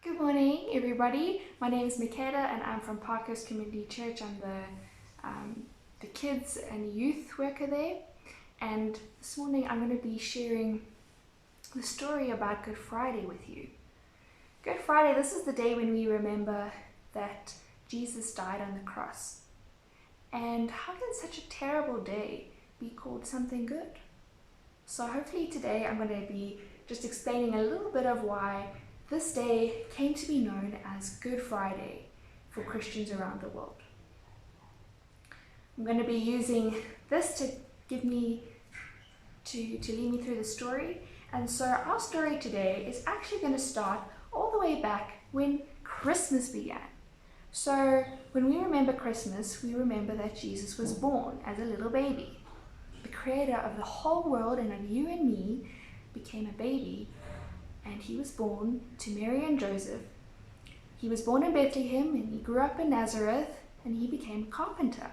Good morning, everybody. My name is Micaela, and I'm from Parkhurst Community Church. I'm the kids and youth worker there. And this morning, I'm going to be sharing the story about Good Friday with you. Good Friday, this is the day when we remember that Jesus died on the cross. And how can such a terrible day be called something good? So hopefully today, I'm going to be just explaining a little bit of why this day came to be known as Good Friday for Christians around the world. I'm going to be using this to lead me through the story. And so our story today is actually going to start all the way back when Christmas began. So when we remember Christmas, we remember that Jesus was born as a little baby. The creator of the whole world and of you and me became a baby, and he was born to Mary and Joseph. He was born in Bethlehem, and he grew up in Nazareth, and he became a carpenter.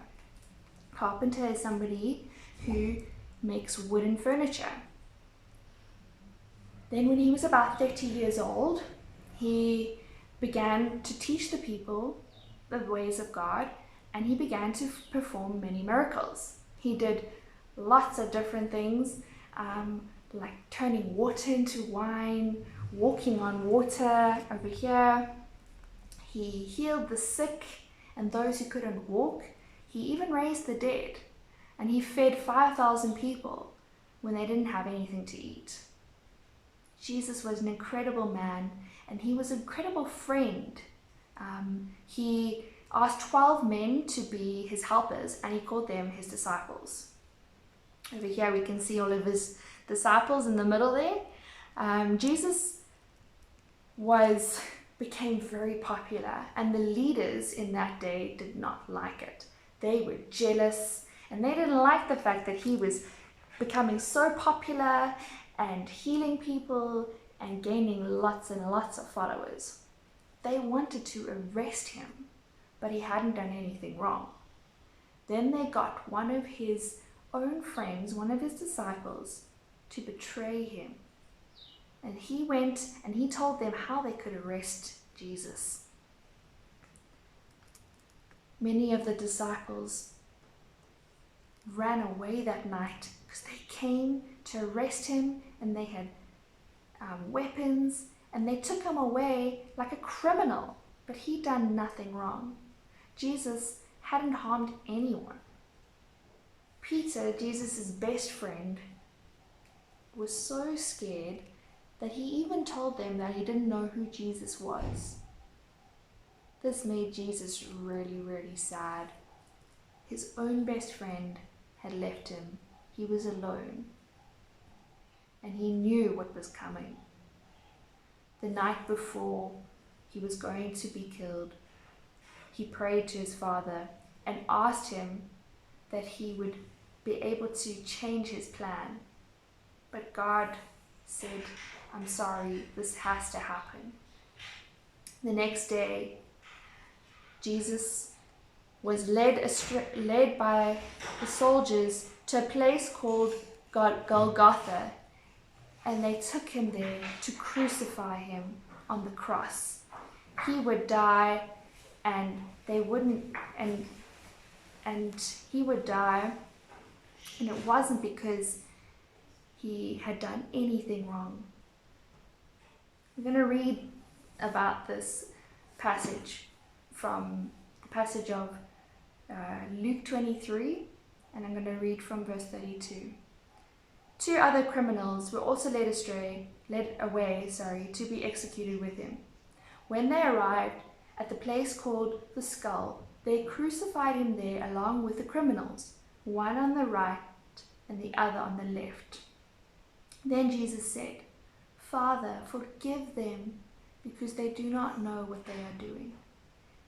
Carpenter is somebody who makes wooden furniture. Then when he was about 30 years old, he began to teach the people the ways of God, and he began to perform many miracles. He did lots of different things, like turning water into wine, walking on water over here. He healed the sick and those who couldn't walk. He even raised the dead, and he fed 5,000 people when they didn't have anything to eat. Jesus was an incredible man, and he was an incredible friend. He asked 12 men to be his helpers, and he called them his disciples. Over here we can see all of his disciples in the middle there. Jesus became very popular, and the leaders in that day did not like it. They were jealous, and they didn't like the fact that he was becoming so popular and healing people and gaining lots and lots of followers. They wanted to arrest him, but he hadn't done anything wrong. Then they got one of his own friends, one of his disciples, to betray him. And he went and he told them how they could arrest Jesus. Many of the disciples ran away that night because they came to arrest him, and they had weapons, and they took him away like a criminal, but he'd done nothing wrong. Jesus hadn't harmed anyone. Peter, Jesus' best friend, was so scared that he even told them that he didn't know who Jesus was. This made Jesus really, really sad. His own best friend had left him. He was alone, and he knew what was coming. The night before he was going to be killed, he prayed to his Father and asked him that he would be able to change his plan. But God said, "I'm sorry, this has to happen." The next day, Jesus was led by the soldiers to a place called Golgotha, and they took him there to crucify him on the cross. He would die, and they wouldn't, and he would die, and it wasn't because he had done anything wrong. I'm going to read about this passage from the passage of Luke 23, and I'm going to read from verse 32. 2 other criminals were also led away to be executed with him. When they arrived at the place called the Skull, they crucified him there along with the criminals, one on the right and the other on the left. Then Jesus said, "Father, forgive them, because they do not know what they are doing."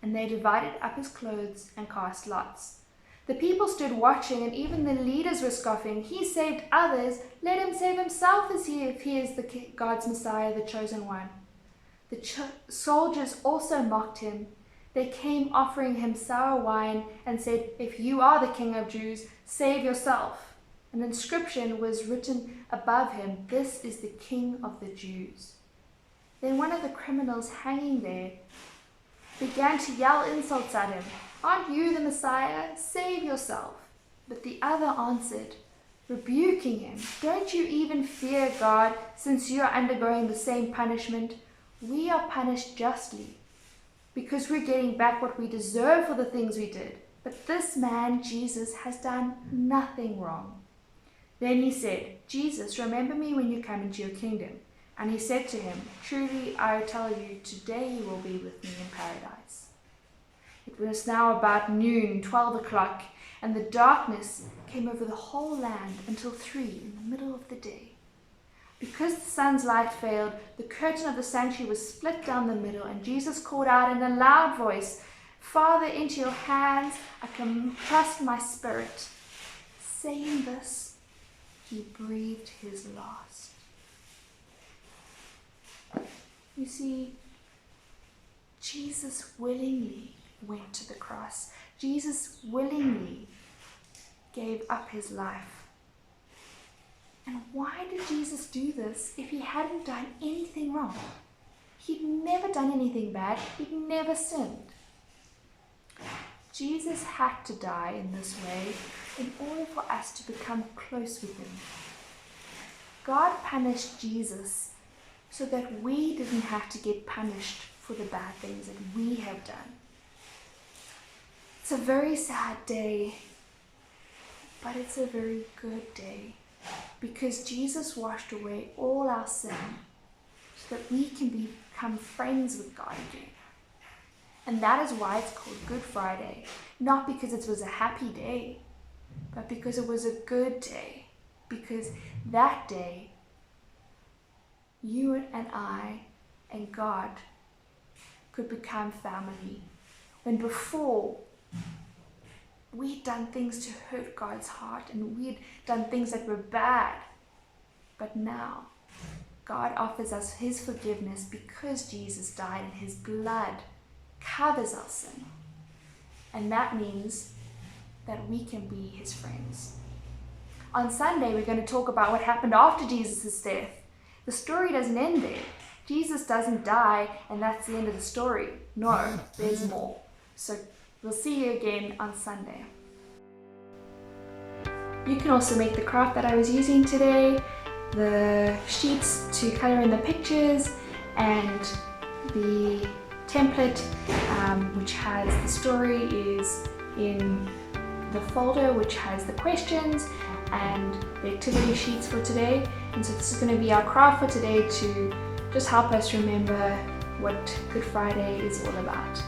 And they divided up his clothes and cast lots. The people stood watching, and even the leaders were scoffing. "He saved others. Let him save himself if he is God's Messiah, the chosen one." The soldiers also mocked him. They came offering him sour wine and said, "If you are the King of Jews, save yourself." An inscription was written above him, "This is the King of the Jews." Then one of the criminals hanging there began to yell insults at him. "Aren't you the Messiah? Save yourself." But the other answered, rebuking him, "Don't you even fear God, since you are undergoing the same punishment? We are punished justly, because we're getting back what we deserve for the things we did. But this man, Jesus, has done nothing wrong." Then he said, "Jesus, remember me when you come into your kingdom." And he said to him, "Truly I tell you, today you will be with me in paradise." It was now about noon, 12 o'clock, and the darkness came over the whole land until 3 in the middle of the day. Because the sun's light failed, the curtain of the sanctuary was split down the middle, and Jesus called out in a loud voice, "Father, into your hands I can trust my spirit." Saying this, he breathed his last. You see, Jesus willingly went to the cross. Jesus willingly gave up his life. And why did Jesus do this if he hadn't done anything wrong? He'd never done anything bad. He'd never sinned. Jesus had to die in this way in order for us to become close with him. God punished Jesus so that we didn't have to get punished for the bad things that we have done. It's a very sad day, but it's a very good day, because Jesus washed away all our sin so that we can become friends with God again. And that is why it's called Good Friday. Not because it was a happy day, but because it was a good day. Because that day, you and I and God could become family. When before, we'd done things to hurt God's heart, and we'd done things that were bad. But now, God offers us his forgiveness because Jesus died and his blood covers our sin. And that means that we can be his friends. On Sunday, we're going to talk about what happened after Jesus' death. The story doesn't end there. Jesus doesn't die and that's the end of the story. No, there's more. So we'll see you again on Sunday. You can also make the craft that I was using today, the sheets to color in the pictures, and the template which has the story is in the folder which has the questions and the activity sheets for today. And so this is going to be our craft for today to just help us remember what Good Friday is all about.